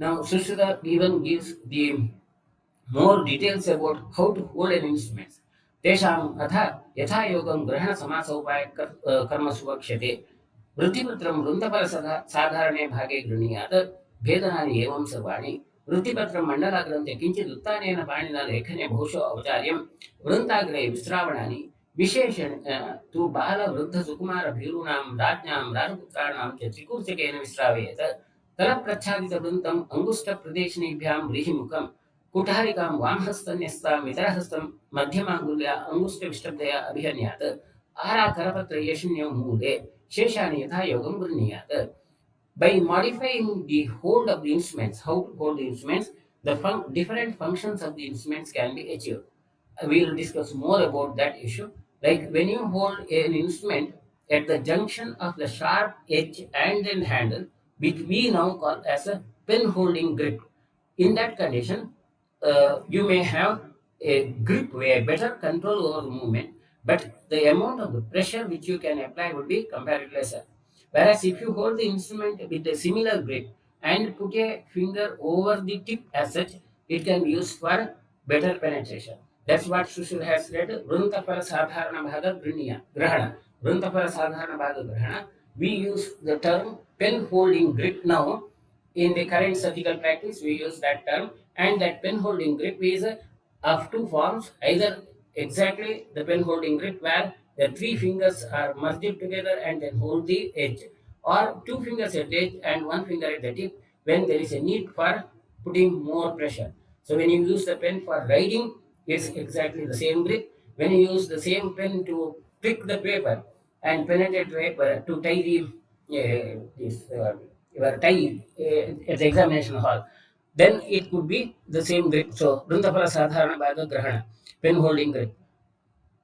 Now, Sushruta even gives the more details about how to hold an instrument. तेषाम् अथ यथा योगं ग्रहणसमासोपाय कर्मसु वक्ष्यते वृत्तिपत्रं वृन्तफलसदा साधारणे भागे गृह्णीयात् भेदनानि एवं सर्वाणि वृत्तिपत्रं मण्डलाग्रन्थे किञ्चित् उत्थानेन पाणिना लेखने बहुशो औचार्यं वृन्ताग्रे विश्रावणानि विशेषेण तु बालवृद्धसुकुमारभीरूणां राज्ञां राजपुत्राणां च त्रिकूर्चकेन विश्रावयेत् तलप्रच्छादितवृन्तम् अङ्गुष्ठप्रदेशिनीभ्यां व्रीहिमुखं कुठारिकां वामहस्तन्यस्तां वितरहस्तं मध्यमाङ्गुल्या अङ्गुष्ठविष्टभ्यया अभिहन्यात् आराकरपत्रयेषुण्यो मूले शेषानि यथा योगं गृह्णीयात्. By modifying the hold of the instruments, how to hold the instruments, the different functions of the instruments can be achieved. We will discuss more about that issue. Like when you hold an instrument at the junction of the sharp edge and then handle, which we now call as a pen holding grip. In that condition, you may have a grip, a better control over the movement, but the amount of the pressure which you can apply would be comparatively lesser. Whereas if you hold the instrument with a similar grip and put a finger over the tip as such, it can be used for better penetration. That's what Sushruta has said. Vrintapara sadharana bhaga grahana. Vrintapara sadharana bhaga grahana. We use the term pen holding grip now. In the current surgical practice, we use that term, and that pen holding grip is of two forms. Either exactly the pen holding grip where the three fingers are merged together and then hold the edge, or two fingers at the edge and one finger at the tip when there is a need for putting more pressure. So when you use the pen for writing, it's exactly the same grip. When you use the same pen to prick the paper and penetrate paper to tie your tie at the examination hall, then it could be the same grip. So Vrintapala Sadharana Bhaga Grahana, pen holding grip.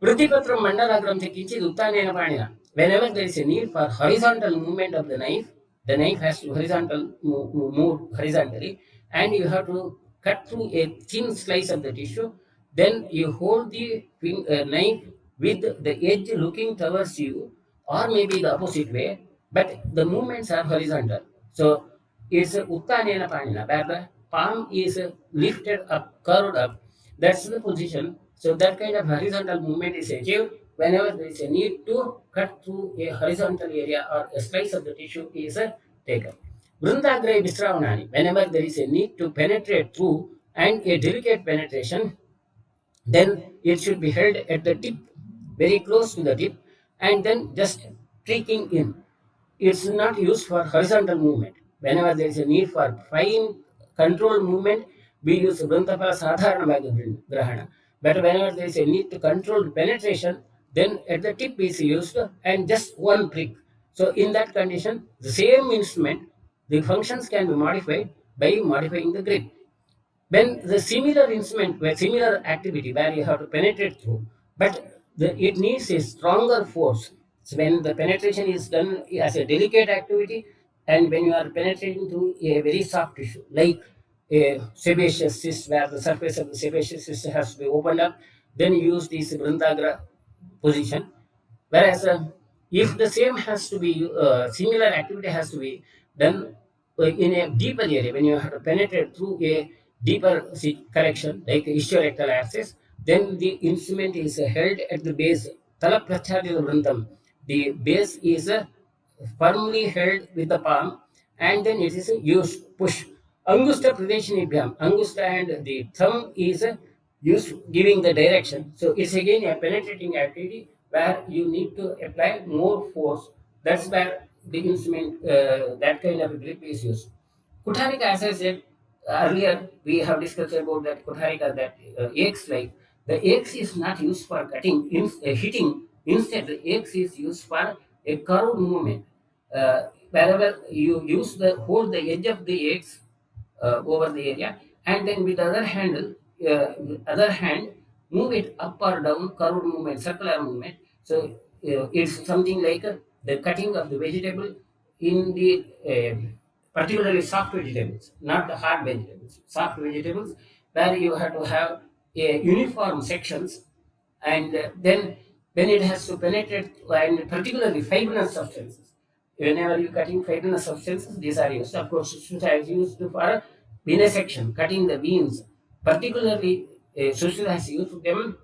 Vruttipatram Mandalagranthe Kinchit Uttanena Panina. Whenever there is a need for horizontal movement of the knife has to move horizontally, and you have to cut through a thin slice of the tissue. Then you hold the knife with the edge looking towards you, or maybe the opposite way, but the movements are horizontal. So it's Uttanena Panina, where the palm is lifted up, curved up. That's the position. So that kind of horizontal movement is achieved whenever there is a need to cut through a horizontal area or a slice of the tissue is taken. Vrintagre Visravanani, whenever there is a need to penetrate through and a delicate penetration, then it should be held at the tip, very close to the tip, and then just pricking in. It's not used for horizontal movement. Whenever there is a need for fine controlled movement, we use Vrintapala Sadharana Bhaga Grahana. But whenever there is a need to control penetration, then at the tip is used and just one prick. So in that condition, the same instrument, the functions can be modified by modifying the grip. When the similar instrument, where similar activity where you have to penetrate through, but it needs a stronger force. So when the penetration is done as a delicate activity, and when you are penetrating through a very soft tissue, like a sebaceous cyst, where the surface of the sebaceous cyst has to be opened up, then you use this Vrintagra position. Whereas if the same has to be, similar activity has to be done in a deeper area, when you have to penetrate through a deeper correction, like ischiorectal axis, then the instrument is held at the base, Talaprachadya Vrintam. The base is firmly held with the palm, and then it is used, push. Angusta Pradeshinibhyam, Angusta and the thumb is used giving the direction. So it's again a penetrating activity where you need to apply more force. That's where the instrument, that kind of a grip is used. Kutharika, as I said earlier, we have discussed about that Kutharika, that axe like. The axe is not used for cutting, hitting. Instead, the axe is used for a curved movement. Wherever you use hold the edge of the axe over the area, and then with the other hand, move it up or down, curved movement, circular movement. So it's something like the cutting of the vegetable in the particularly soft vegetables, not the hard vegetables, soft vegetables, where you have to have a uniform sections, and then when it has to penetrate, and particularly fibrous substances. Whenever you cutting fibrous substances, these are used. Of course, Sushruta is used for venesection, cutting the veins, particularly Sushruta has used them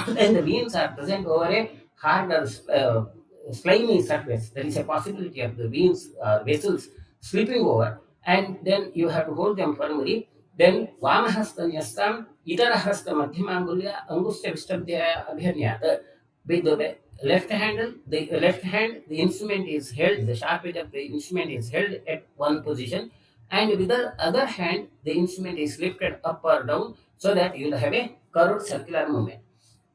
when the veins are present over a hard or slimy surface. There is a possibility of the veins vessels slipping over, and then you have to hold them firmly. Then Vamahasta Nyastam, Itarahasta Madhyamangulya, Angushtya Vistabdhyaya Abhyanyat. With the left hand, the instrument is held, the sharp edge of the instrument is held at one position, and with the other hand, the instrument is lifted up or down so that you will have a curved circular movement.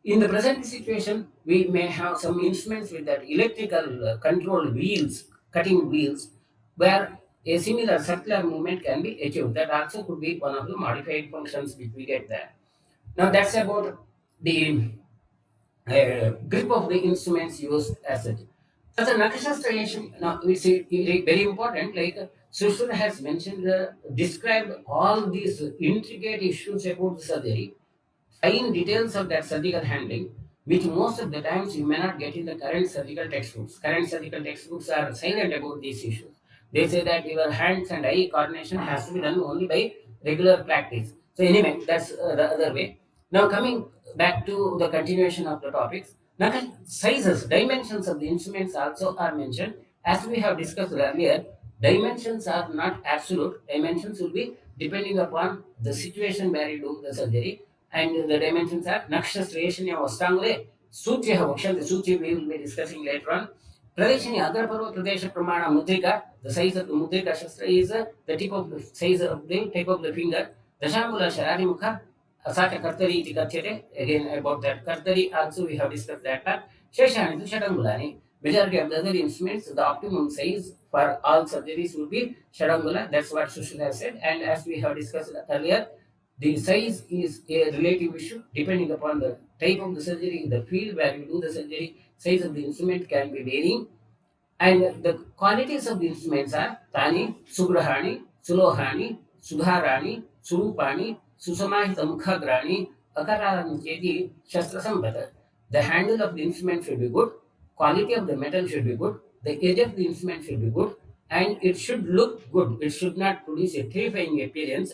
In the present situation, we may have some instruments with that electrical controlled wheels, cutting wheels, where a similar circular movement can be achieved. That also could be one of the modified functions which we get there. Now that's about the grip of the instruments used as such. So the Nakashastra, now we see very important, like Sushruta has mentioned, described all these intricate issues about the surgery, fine details of that surgical handling, which most of the times you may not get in the current surgical textbooks. Current surgical textbooks are silent about these issues. They say that your hands and eye coordination has to be done only by regular practice. So anyway, that's the other way. Now coming back to the continuation of the topics, now sizes, dimensions of the instruments also are mentioned. As we have discussed earlier, dimensions are not absolute. Dimensions will be depending upon the situation where you do the surgery, and the dimensions are Nakshashreshanya Vastangule, Suchya Vakshanti, Suchi we will be discussing later on. Pradeshani Agraparva Pradesha Pramana Mudrika, the size of the Mudrika Shastra is the tip of the size of the tip of the finger. Dashangula Sharari Mukha, Asaka Kartari iti Katyate, again about that Kartari also we have discussed that part. Sheshani to Shadangulani, majority of the other instruments, the optimum size for all surgeries will be Shadangula, that's what Sushruta has said, and as we have discussed earlier, the size is a relative issue depending upon the type of the surgery, the field where you do the surgery, size of the instrument can be varying. And the qualities of the instruments are Tani, Sugrahani, Sulohani, Sudharani, Surupani, Susamahita Mukhagrani, Akararanicheti, Shastra Sambhata. The handle of the instrument should be good, quality of the metal should be good, the edge of the instrument should be good, and it should look good. It should not produce a terrifying appearance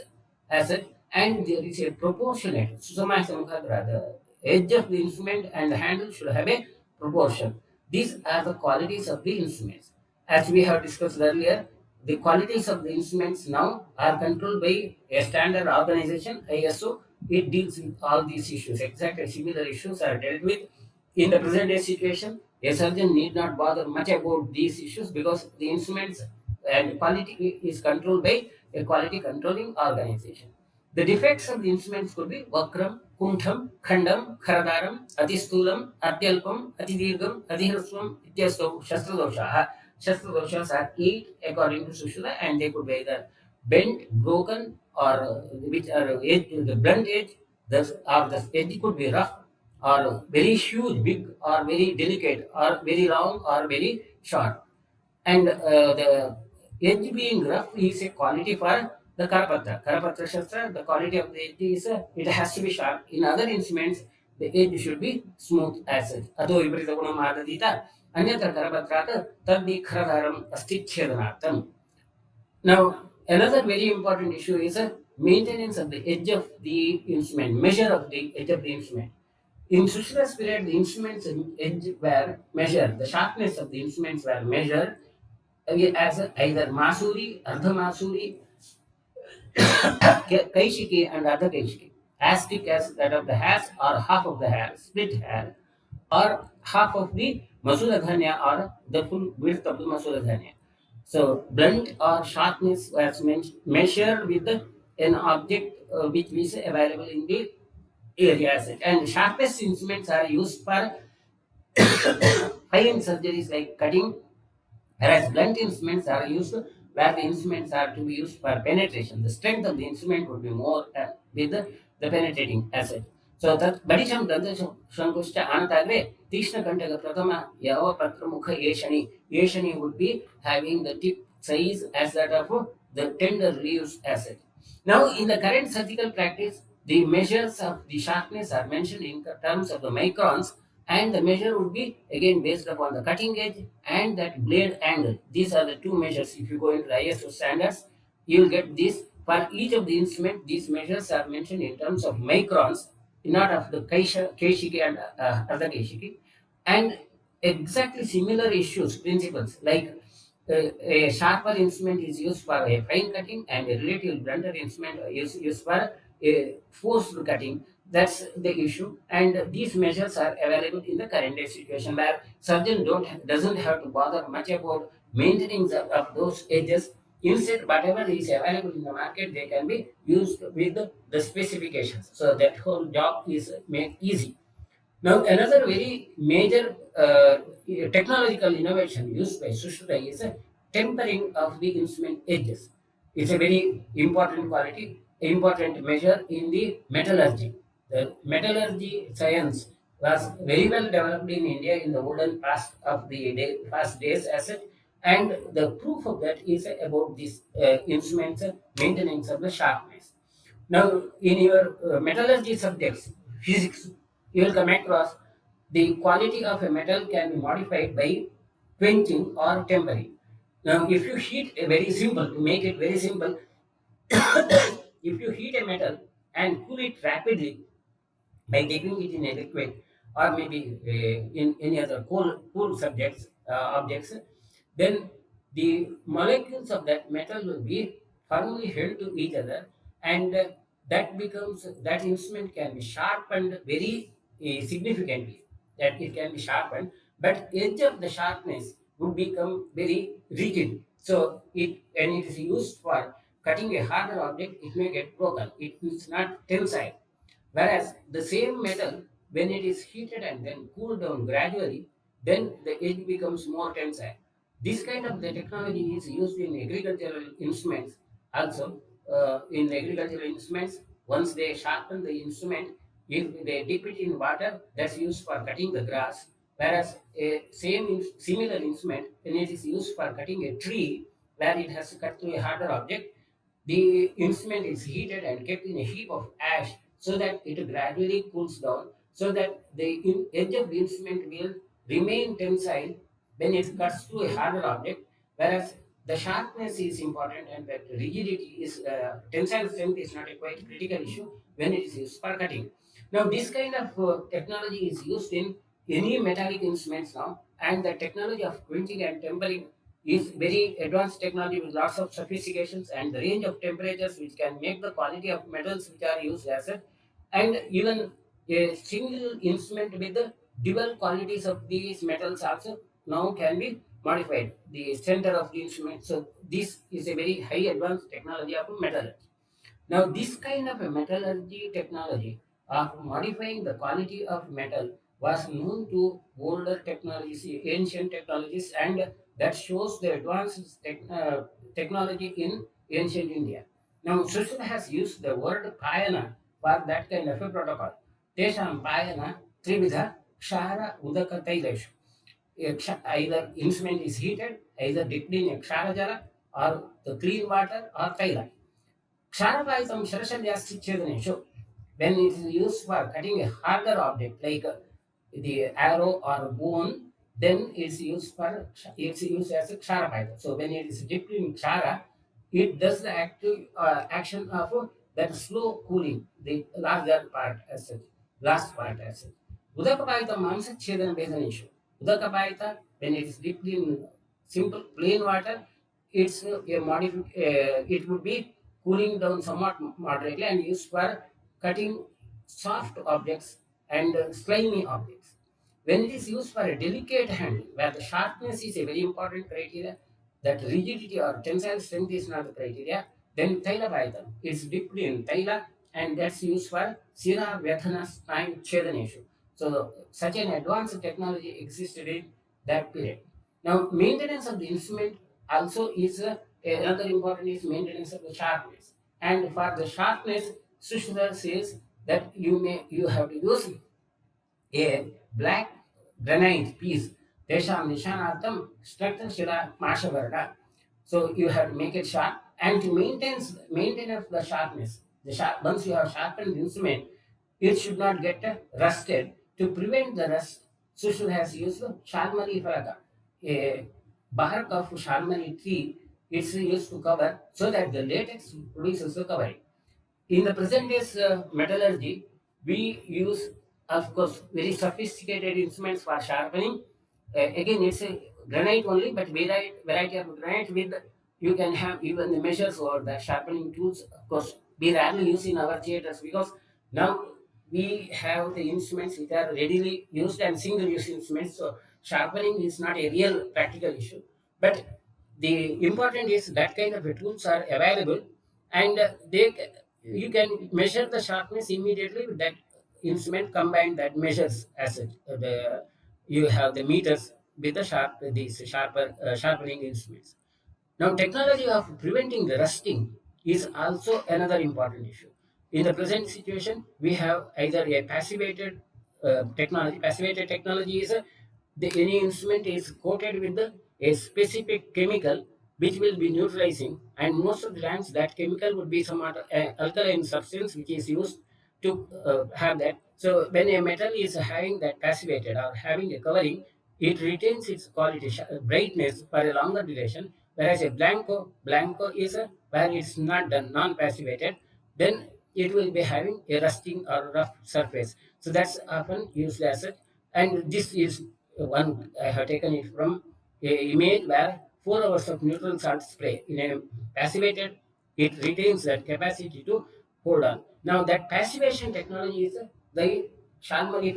as such, and there is a proportionate. Susamahita Mukhagra, the edge of the instrument and the handle should have a proportion. These are the qualities of the instruments. As we have discussed earlier, the qualities of the instruments now are controlled by a standard organization, ISO. It deals with all these issues. Exactly similar issues are dealt with in the present day situation. A surgeon need not bother much about these issues because the instruments and quality is controlled by a quality controlling organization. The defects of the instruments could be Vakram, Kuntham, Khandam, Kharadaram, Atistulam, Atyalpam, Atidirgam, Adhihraswam, Ityastau, Shastradosha. Shastradoshas are 8 according to Sushruta, and they could be either bent, broken, or which are the blunt edge, or the edge could be rough, or very huge, big, or very delicate, or very long, or very short. And the edge being rough is a quality for the Karapatra. Karapatra Shastra, the quality of the edge is it has to be sharp. In other instruments, the edge should be smooth as such. Ado viparita guna madadita, anyatra Karapatrata, taddi kharadharam astichyadanatam. Now, another very important issue is maintenance of the edge of the instrument, measure of the edge of the instrument. In Sushruta's period, the instruments edge were measured, the sharpness of the instruments were measured as either Masuri, Ardha Masuri, Kaishiki, and Ardha Kaishiki, as thick as that of the hairs or half of the hair, split hair, or half of the Masura Dhanya or the full width of the Masura Dhanya. So, blunt or sharpness was measured with an object which is available in the area. And sharpest instruments are used for high-end surgeries like cutting, whereas blunt instruments are used where the instruments are to be used for penetration. The strength of the instrument would be more with the penetrating asset. So that Badisham Danta Shankushta Anatagre, Tishna Kantaga Pratama, Yava Patramukha Yeshani. Yeshani would be having the tip size as that of the tender leaves asset. Now, in the current surgical practice, the measures of the sharpness are mentioned in terms of the microns, and the measure would be again based upon the cutting edge and that blade angle. These are the two measures. If you go into the ISO standards, you will get this For each of the instrument, these measures are mentioned in terms of microns, not of the 𝐾𝐫𝐿 and other 𝐾𝐫𝐿, and exactly similar issues, principles like a sharper instrument is used for a fine cutting and a relative blunter instrument is used for a forced cutting. That's the issue, and these measures are available in the current day situation where surgeon doesn't have to bother much about maintaining of those edges. Instead, whatever is available in the market, they can be used with the specifications. So that whole job is made easy. Now, another very major technological innovation used by Sushruta is a tempering of the instrument edges. It's a very important quality, important measure in the metallurgy. The metallurgy science was very well developed in India in the olden past of the past days as such, and the proof of that is about these instruments maintenance of the sharpness. Now, in your metallurgy subjects, physics, you will come across the quality of a metal can be modified by quenching or tempering. Now, if you heat a very simple, to make it very simple, if you heat a metal and cool it rapidly, by dipping it in a liquid or maybe in any other cool subjects objects, then the molecules of that metal will be firmly held to each other, and that instrument can be sharpened very significantly. That it can be sharpened, but edge of the sharpness would become very rigid. So when it is used for cutting a harder object, it may get broken. It is not tensile. Whereas the same metal, when it is heated and then cooled down gradually, then the edge becomes more tensile. This kind of the technology is used in agricultural instruments also. In agricultural instruments, once they sharpen the instrument, if they dip it in water, that's used for cutting the grass. Whereas a similar instrument, when it is used for cutting a tree, where it has to cut through a harder object, the instrument is heated and kept in a heap of ash so that it gradually cools down, so that the edge of the instrument will remain tensile when it cuts through a harder object, whereas the sharpness is important and that rigidity is tensile strength is not a quite critical issue when it is used for cutting. Now, this kind of technology is used in any metallic instruments now, and the technology of quenching and tempering is very advanced technology with lots of sophistications and the range of temperatures which can make the quality of metals which are used as it, and even a single instrument with the dual qualities of these metals also now can be modified, the center of the instrument. So this is a very high advanced technology of metallurgy. Now, this kind of a metallurgy technology of modifying the quality of metal was known to older technologies, ancient technologies, and that shows the advanced technology in ancient India. Now, Sushruta has used the word payana for that kind of a protocol. Tesham payana trividha kshara udaka tailashu. Either instrument is heated, either dipped in a kshara jala or the clean water or taila. Ksharapaitam Sharashalyasticchedaneshu, when it is used for cutting a harder object like the arrow or bone, then it's used as a ksharapaitam. So when it is dipped in kshara, it does the active action of that slow cooling, the larger part as such, last part as such. Udakapaita Mamsachedana Bedanishu. Udakapaita, when it is dipped in simple plain water, it would be cooling down somewhat moderately and used for cutting soft objects and slimy objects. When it is used for a delicate handling, where the sharpness is a very important criteria, that rigidity or tensile strength is not the criteria, then Taila is dipped in Taila, and that's used for Sira Vyadhana Snayu Chedaneshu. So such an advanced technology existed in that period. Now, maintenance of the instrument also is another important is maintenance of the sharpness. And for the sharpness, Sushruta says that you have to use a black granite piece. Tesham Nishanartham Structure Shila Mashavarda. So you have to make it sharp, and to maintain of the sharpness. Once you have sharpened the instrument, it should not get rusted. To prevent the rust, Sushruta has used Shalmari Falaka, a bark of Shalmari tree it's used to cover so that the latex produces the covering. In the present days metallurgy, we use, of course, very sophisticated instruments for sharpening. Again, it's a granite only, but variety of granite with you can have even the measures or the sharpening tools. Of course, we rarely use in our theaters because now we have the instruments which are readily used and single-use instruments. So sharpening is not a real practical issue. But the important is that kind of tools are available, and you can measure the sharpness immediately with that instrument combined that measures as it, you have the meters with the these sharpening instruments. Now, technology of preventing the rusting is also another important issue. In the present situation, we have either a passivated technology. Passivated technology is any instrument is coated with a specific chemical which will be neutralizing, and most of the times that chemical would be some alkaline substance which is used to have that. So when a metal is having that passivated or having a covering, it retains its quality brightness for a longer duration. Whereas a blanco is where it's not done non-passivated, then it will be having a rusting or rough surface. So that's often used as a, and this is one I have taken it from a image where 4 hours of neutral salt spray in a passivated, it retains that capacity to hold on. Now that passivation technology is the Shalmali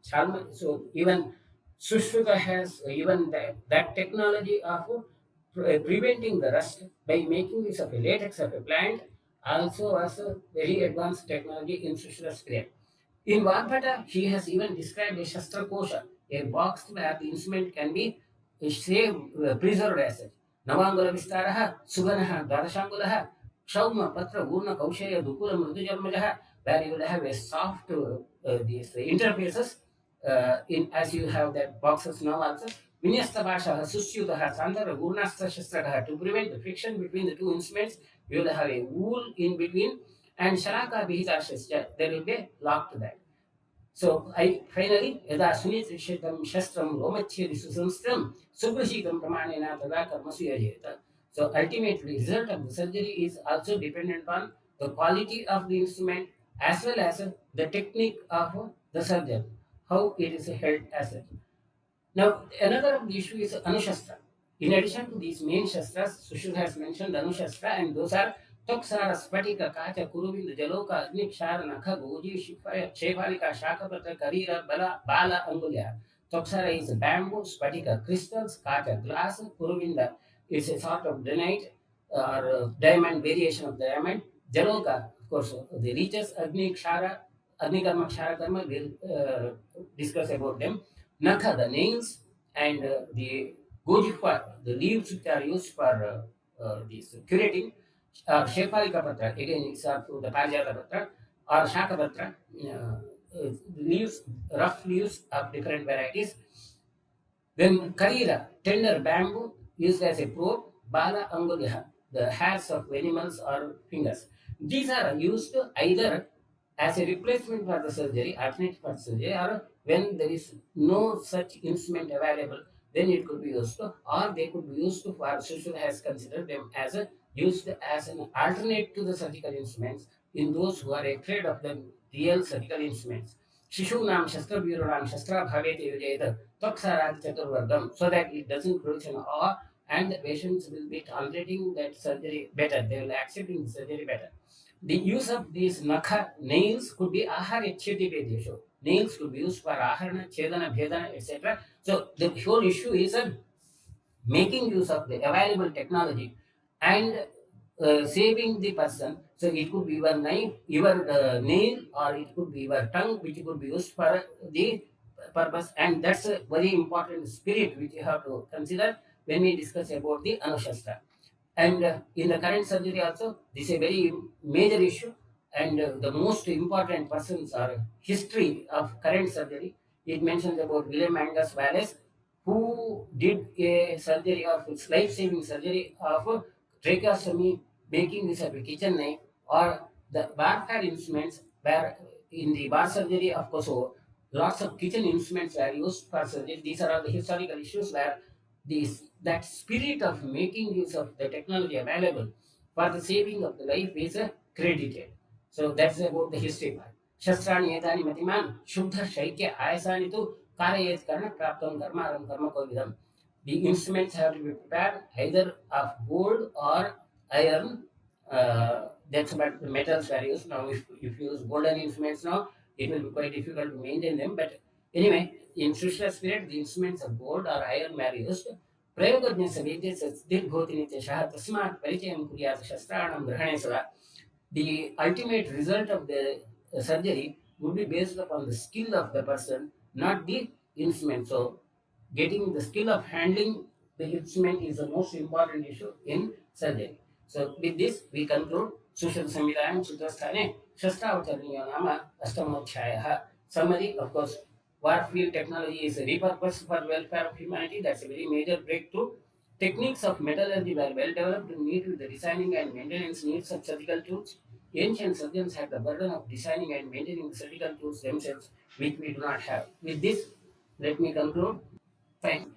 Shalma. So even Sushruta has even that technology of preventing the rust by making use of a latex of a plant also was a very advanced technology in Sushruta's career. In Varpata, she has even described a Shastra Kosha, a box where the instrument can be saved, preserved as such. Navangula Vistaraha, Suganaha, Darashangulaha, Shauma, Patra, Gurna, Kaushaya, Dukula, Mrudujarmajaha, where you will have a soft these interfaces in as you have that boxes now also. Vinyasta Bhasha, Susyutaha, Sandara, Gurnasta Shastrakaha, to prevent the friction between the two instruments, you will have a wool in between, and Sharaka Bihita Shastra, there will be a lock to that. So I finally, Yada Sunitrishitam Shastram Romachiri Susamstram Suprashitam Pramanena Tada Karmasuyajeta. So ultimately, result of the surgery is also dependent on the quality of the instrument as well as the technique of the surgeon, how it is held as it. Now, another of the issue is Anushastra. In addition to these main Shastras, Sushruta has mentioned Anushastra, and those are Toksara, Spatika, Kacha, Kuruvinda, Jaloka, Agni, Kshara, Nakha, Goji, Shepalika, Shakapatra, Karira, Bala, Angulya. Toksara is bamboo, Spatika, crystals, Kacha, glass, Kuruvinda is a sort of granite or diamond variation of diamond. Jaloka, of course, the reaches, Agni, Kshara, Agni Karma, Kshara Karma, we'll discuss about them. Nakha, the nails, and the gojipa, the leaves which are used for this curating. Shepalika Patra, again it's to the Parijata Patra, or Shaka Patra, leaves, rough leaves of different varieties. Then Karira, tender bamboo used as a probe, Bala Angulya, the hairs of animals or fingers. These are used either as a replacement for the surgery, alternate for surgery, or when there is no such instrument available, then it could be used, or they could be used for, Sushruta has considered them as used as an alternate to the surgical instruments in those who are afraid of the real surgical instruments. Shishunam Shastra Vyurunam Shastra Bhavete Yujayata Toksarat Chaturvargam, so that it doesn't produce an awe and the patients will be tolerating that surgery better, they will accepting the surgery better. The use of these nakha nails could be ahara cheti vedesho. Nails could be used for aharana, chedana, bhedana, etc. So the whole issue is making use of the available technology and saving the person. So it could be your knife, your nail, or it could be your tongue, which could be used for the purpose. And that's a very important spirit which you have to consider when we discuss about the Anushastra. And in the current surgery also, this is a very major issue. And the most important persons are history of current surgery. It mentions about William Angus Wallace, who did a surgery of life-saving surgery of tracheostomy, making this a kitchen knife, or the warfare instruments where in the bar surgery of Kosovo, lots of kitchen instruments were used for surgery. These are all the historical issues where that spirit of making use of the technology available for the saving of the life is credited. So that's about the history part. Shastrani etani matiman shuddha shaikya ayasani tu karayet karna praptam karmaram karma kovidam. The instruments have to be prepared either of gold or iron. That's about the metals values. Now, if you use golden instruments now, it will be quite difficult to maintain them. But anyway, in Sushruta spirit, the instruments of gold or iron were used. प्रयोगज्ञस्य वेद्यस्य सिद्धिर्भवति नित्यशः तस्मात् परिचयं कुर्यात् शस्त्राणां ग्रहणे सदा. The ultimate result of the surgery would be based upon the skill of the person, not the instrument. So, getting the skill of handling the instrument is the most important issue in surgery. So, with this, we conclude Sushruta Samhita Sutrasthane Shastravacharaniyo Nama Ashtamodhyayah. Summary, of course, warfield technology is repurposed for welfare of humanity. That's a very major breakthrough. Techniques of metallurgy were well developed to meet with the designing and maintenance needs of surgical tools. Ancient surgeons had the burden of designing and maintaining the surgical tools themselves, which we do not have. With this, let me conclude. Thank you.